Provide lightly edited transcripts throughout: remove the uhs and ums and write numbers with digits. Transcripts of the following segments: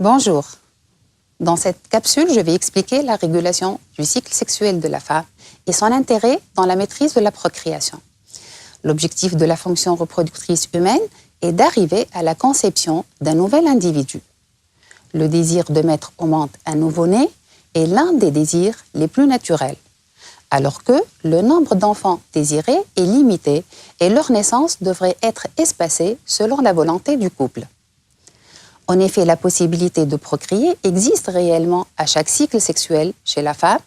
Bonjour. Dans cette capsule, je vais expliquer la régulation du cycle sexuel de la femme et son intérêt dans la maîtrise de la procréation. L'objectif de la fonction reproductrice humaine est d'arriver à la conception d'un nouvel individu. Le désir de mettre au monde un nouveau-né est l'un des désirs les plus naturels, alors que le nombre d'enfants désirés est limité et leur naissance devrait être espacée selon la volonté du couple. En effet, la possibilité de procréer existe réellement à chaque cycle sexuel chez la femme,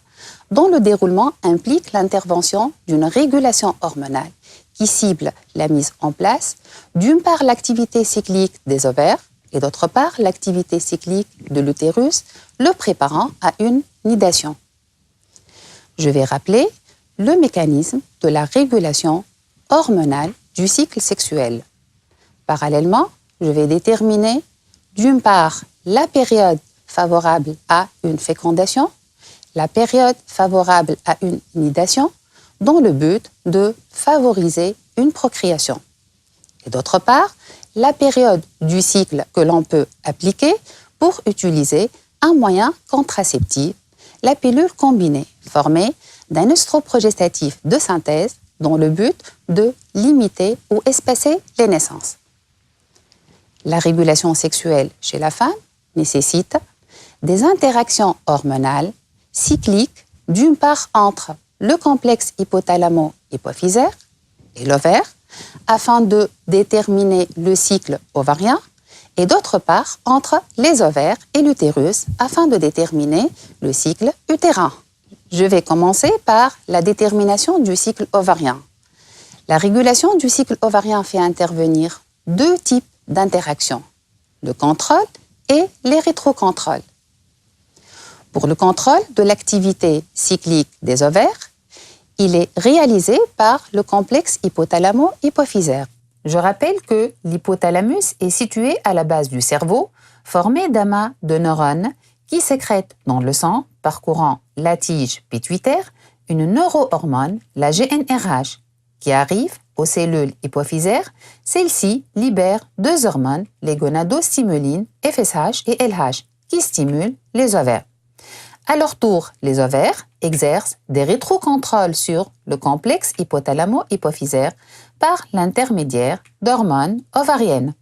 dont le déroulement implique l'intervention d'une régulation hormonale qui cible la mise en place, d'une part l'activité cyclique des ovaires et d'autre part l'activité cyclique de l'utérus, le préparant à une nidation. Je vais rappeler le mécanisme de la régulation hormonale du cycle sexuel. Parallèlement, je vais déterminer d'une part la période favorable à une fécondation, la période favorable à une nidation, dans le but de favoriser une procréation. Et d'autre part, la période du cycle que l'on peut appliquer pour utiliser un moyen contraceptif, la pilule combinée, formée d'un œstroprogestatif de synthèse dans le but de limiter ou espacer les naissances. La régulation sexuelle chez la femme nécessite des interactions hormonales cycliques, d'une part entre le complexe hypothalamo-hypophysaire et l'ovaire, afin de déterminer le cycle ovarien, et d'autre part entre les ovaires et l'utérus, afin de déterminer le cycle utérin. Je vais commencer par la détermination du cycle ovarien. La régulation du cycle ovarien fait intervenir deux types d'interactions, le contrôle et les rétrocontrôles. Pour le contrôle de l'activité cyclique des ovaires, il est réalisé par le complexe hypothalamo-hypophysaire. Je rappelle que l'hypothalamus est situé à la base du cerveau, formé d'amas de neurones qui sécrètent dans le sang, parcourant la tige pituitaire, une neurohormone, la GnRH, qui arrive aux cellules hypophysaires. Celles-ci libèrent deux hormones, les gonadostimulines FSH et LH, qui stimulent les ovaires. À leur tour, les ovaires exercent des rétrocontrôles sur le complexe hypothalamo-hypophysaire par l'intermédiaire d'hormones ovariennes.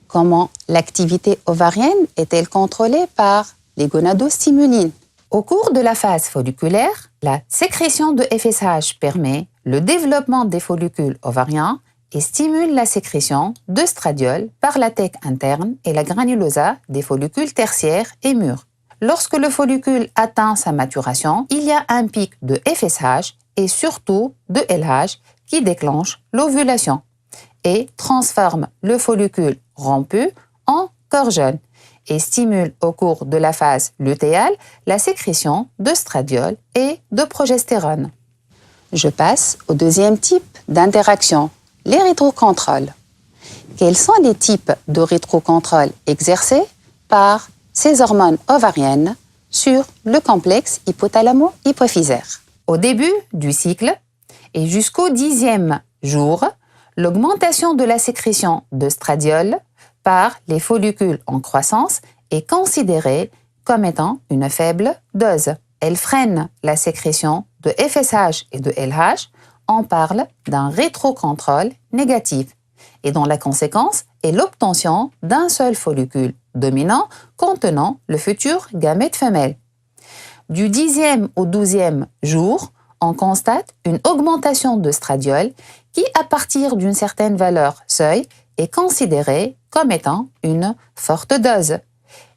Comment l'activité ovarienne est-elle contrôlée par les gonadostimulines? Au cours de la phase folliculaire, la sécrétion de FSH permet le développement des follicules ovariens et stimule la sécrétion d'œstradiol par la thèque interne et la granulosa des follicules tertiaires et mûrs. Lorsque le follicule atteint sa maturation, il y a un pic de FSH et surtout de LH qui déclenche l'ovulation et transforme le follicule rompu en corps jeune et stimule au cours de la phase lutéale la sécrétion d'œstradiol et de progestérone. Je passe au deuxième type d'interaction, les rétrocontrôles. Quels sont les types de rétrocontrôles exercés par ces hormones ovariennes sur le complexe hypothalamo-hypophysaire? Au début du cycle et jusqu'au 10e jour, l'augmentation de la sécrétion d'œstradiol par les follicules en croissance est considérée comme étant une faible dose. Elle freine la sécrétion de FSH et de LH. On parle d'un rétrocontrôle négatif et dont la conséquence est l'obtention d'un seul follicule dominant contenant le futur gamète femelle. Du 10e au 12e jour, on constate une augmentation d'œstradiol qui, à partir d'une certaine valeur seuil, est considérée comme étant une forte dose.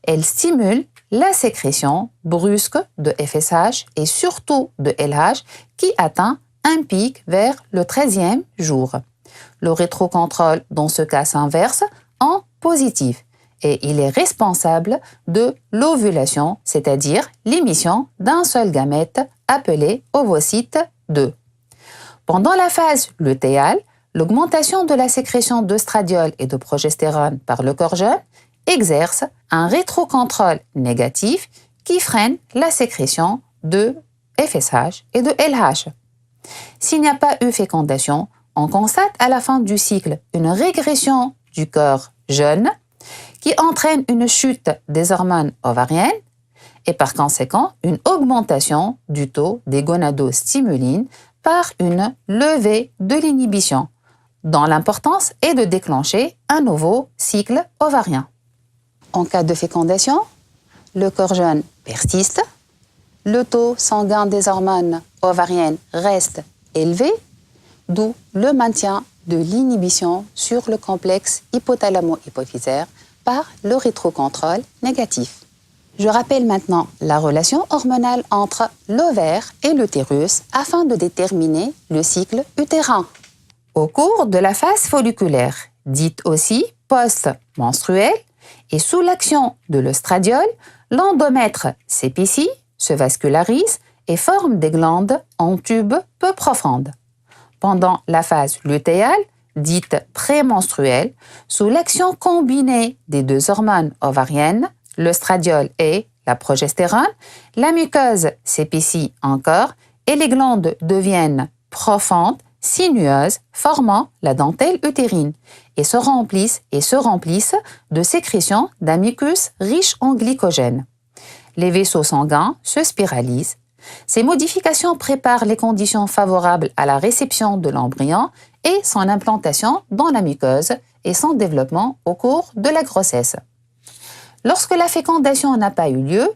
Elle stimule la sécrétion brusque de FSH et surtout de LH qui atteint un pic vers le 13e jour. Le rétrocontrôle dans ce cas s'inverse en positif et il est responsable de l'ovulation, c'est-à-dire l'émission d'un seul gamète appelé ovocyte 2. Pendant la phase lutéale, l'augmentation de la sécrétion d'œstradiol et de progestérone par le corps jeune exerce un rétrocontrôle négatif qui freine la sécrétion de FSH et de LH. S'il n'y a pas eu fécondation, on constate à la fin du cycle une régression du corps jeune qui entraîne une chute des hormones ovariennes et par conséquent une augmentation du taux des gonadostimulines par une levée de l'inhibition, dont l'importance est de déclencher un nouveau cycle ovarien. En cas de fécondation, le corps jeune persiste, le taux sanguin des hormones ovariennes reste élevé, d'où le maintien de l'inhibition sur le complexe hypothalamo-hypophysaire par le rétrocontrôle négatif. Je rappelle maintenant la relation hormonale entre l'ovaire et l'utérus afin de déterminer le cycle utérin. Au cours de la phase folliculaire, dite aussi post-menstruelle, et sous l'action de l'œstradiol, l'endomètre s'épaissit, se vascularise et forme des glandes en tubes peu profondes. Pendant la phase lutéale, dite prémenstruelle, sous l'action combinée des deux hormones ovariennes, l'œstradiol et la progestérone, la muqueuse s'épaissit encore et les glandes deviennent profondes, sinueuses, formant la dentelle utérine et se remplissent de sécrétions d'un mucus riche en glycogène. Les vaisseaux sanguins se spiralisent. Ces modifications préparent les conditions favorables à la réception de l'embryon et son implantation dans la muqueuse et son développement au cours de la grossesse. Lorsque la fécondation n'a pas eu lieu,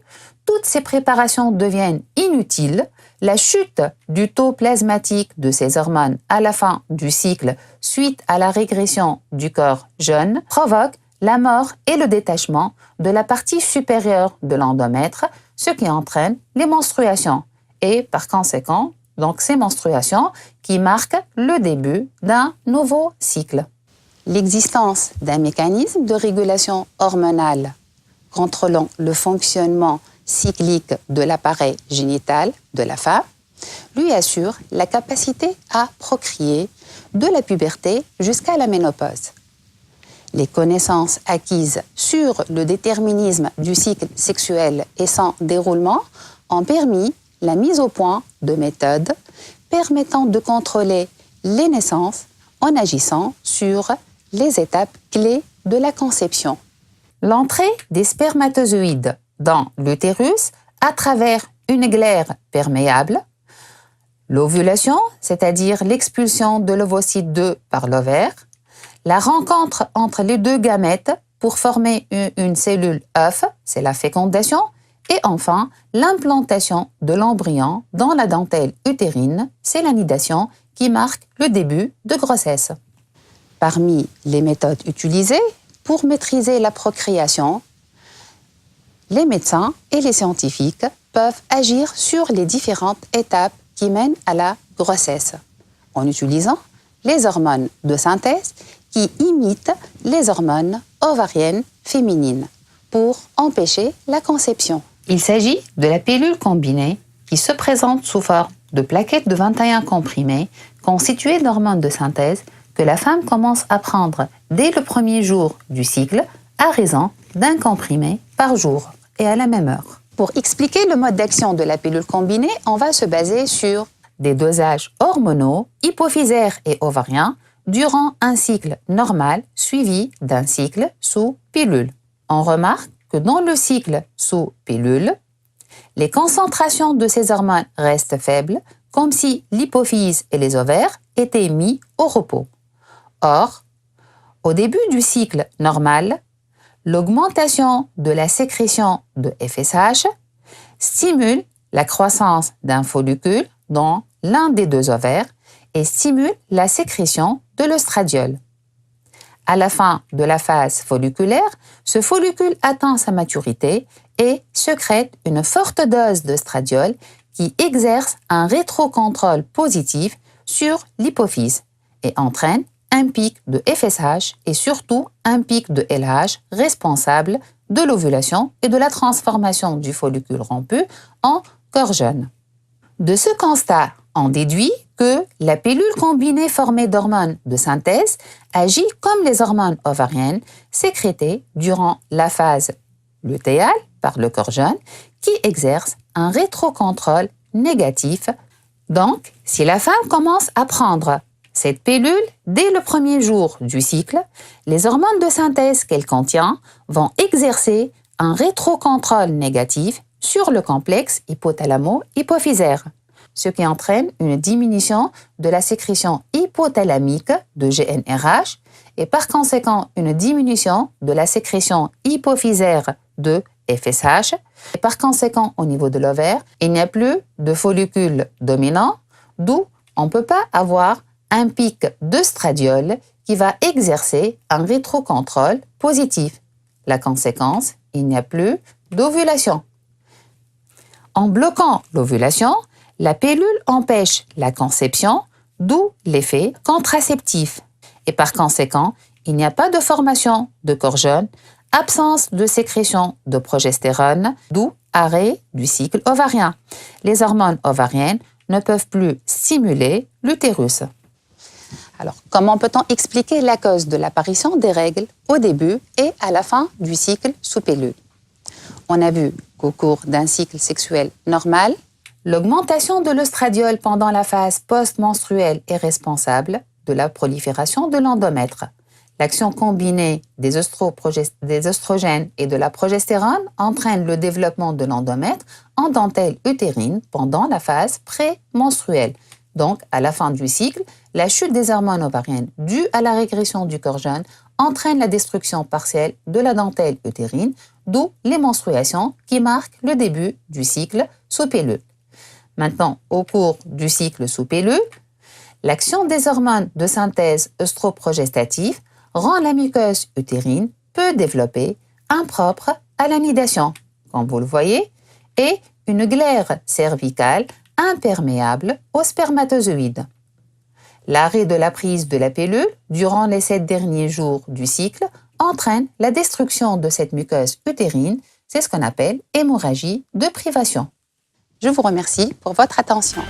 toutes ces préparations deviennent inutiles. La chute du taux plasmatique de ces hormones à la fin du cycle suite à la régression du corps jeune provoque la mort et le détachement de la partie supérieure de l'endomètre, ce qui entraîne les menstruations et par conséquent, donc ces menstruations qui marquent le début d'un nouveau cycle. L'existence d'un mécanisme de régulation hormonale contrôlant le fonctionnement cyclique de l'appareil génital de la femme lui assure la capacité à procréer de la puberté jusqu'à la ménopause. Les connaissances acquises sur le déterminisme du cycle sexuel et son déroulement ont permis la mise au point de méthodes permettant de contrôler les naissances en agissant sur les étapes clés de la conception. L'entrée des spermatozoïdes dans l'utérus à travers une glaire perméable, l'ovulation, c'est-à-dire l'expulsion de l'ovocyte 2 par l'ovaire, la rencontre entre les deux gamètes pour former une cellule œuf, c'est la fécondation, et enfin l'implantation de l'embryon dans la dentelle utérine, c'est la nidation qui marque le début de grossesse. Parmi les méthodes utilisées pour maîtriser la procréation, les médecins et les scientifiques peuvent agir sur les différentes étapes qui mènent à la grossesse, en utilisant les hormones de synthèse qui imitent les hormones ovariennes féminines pour empêcher la conception. Il s'agit de la pilule combinée qui se présente sous forme de plaquettes de 21 comprimés constituées d'hormones de synthèse que la femme commence à prendre dès le premier jour du cycle à raison d'un comprimé par jour et à la même heure. Pour expliquer le mode d'action de la pilule combinée, on va se baser sur des dosages hormonaux, hypophysaires et ovariens durant un cycle normal suivi d'un cycle sous pilule. On remarque que dans le cycle sous pilule, les concentrations de ces hormones restent faibles, comme si l'hypophyse et les ovaires étaient mis au repos. Or, au début du cycle normal, l'augmentation de la sécrétion de FSH stimule la croissance d'un follicule dans l'un des deux ovaires et stimule la sécrétion de l'œstradiol. À la fin de la phase folliculaire, ce follicule atteint sa maturité et sécrète une forte dose d'œstradiol qui exerce un rétrocontrôle positif sur l'hypophyse et entraîne un pic de FSH et surtout un pic de LH responsable de l'ovulation et de la transformation du follicule rompu en corps jeune. De ce constat, on déduit que la pilule combinée formée d'hormones de synthèse agit comme les hormones ovariennes sécrétées durant la phase lutéale par le corps jeune qui exerce un rétrocontrôle négatif. Donc, si la femme commence à prendre Cette pilule, dès le premier jour du cycle, les hormones de synthèse qu'elle contient vont exercer un rétrocontrôle négatif sur le complexe hypothalamo-hypophysaire, ce qui entraîne une diminution de la sécrétion hypothalamique de GnRH et par conséquent une diminution de la sécrétion hypophysaire de FSH. Et par conséquent, au niveau de l'ovaire, il n'y a plus de follicule dominant, d'où on ne peut pas avoir un pic d'œstradiol qui va exercer un rétrocontrôle positif. La conséquence, il n'y a plus d'ovulation. En bloquant l'ovulation, la pilule empêche la conception, d'où l'effet contraceptif. Et par conséquent, il n'y a pas de formation de corps jeune, absence de sécrétion de progestérone, d'où arrêt du cycle ovarien. Les hormones ovariennes ne peuvent plus stimuler l'utérus. Alors, comment peut-on expliquer la cause de l'apparition des règles au début et à la fin du cycle sous pilule? On a vu qu'au cours d'un cycle sexuel normal, l'augmentation de l'œstradiol pendant la phase post-menstruelle est responsable de la prolifération de l'endomètre. L'action combinée des oestrogènes et de la progestérone entraîne le développement de l'endomètre en dentelle utérine pendant la phase pré-menstruelle. Donc, à la fin du cycle, la chute des hormones ovariennes due à la régression du corps jeune entraîne la destruction partielle de la dentelle utérine, d'où les menstruations qui marquent le début du cycle sous pilule. Maintenant, au cours du cycle sous pilule, l'action des hormones de synthèse œstroprogestative rend la muqueuse utérine peu développée, impropre à l'anidation, comme vous le voyez, et une glaire cervicale imperméable aux spermatozoïdes. L'arrêt de la prise de la pilule durant les 7 derniers jours du cycle entraîne la destruction de cette muqueuse utérine, c'est ce qu'on appelle hémorragie de privation. Je vous remercie pour votre attention.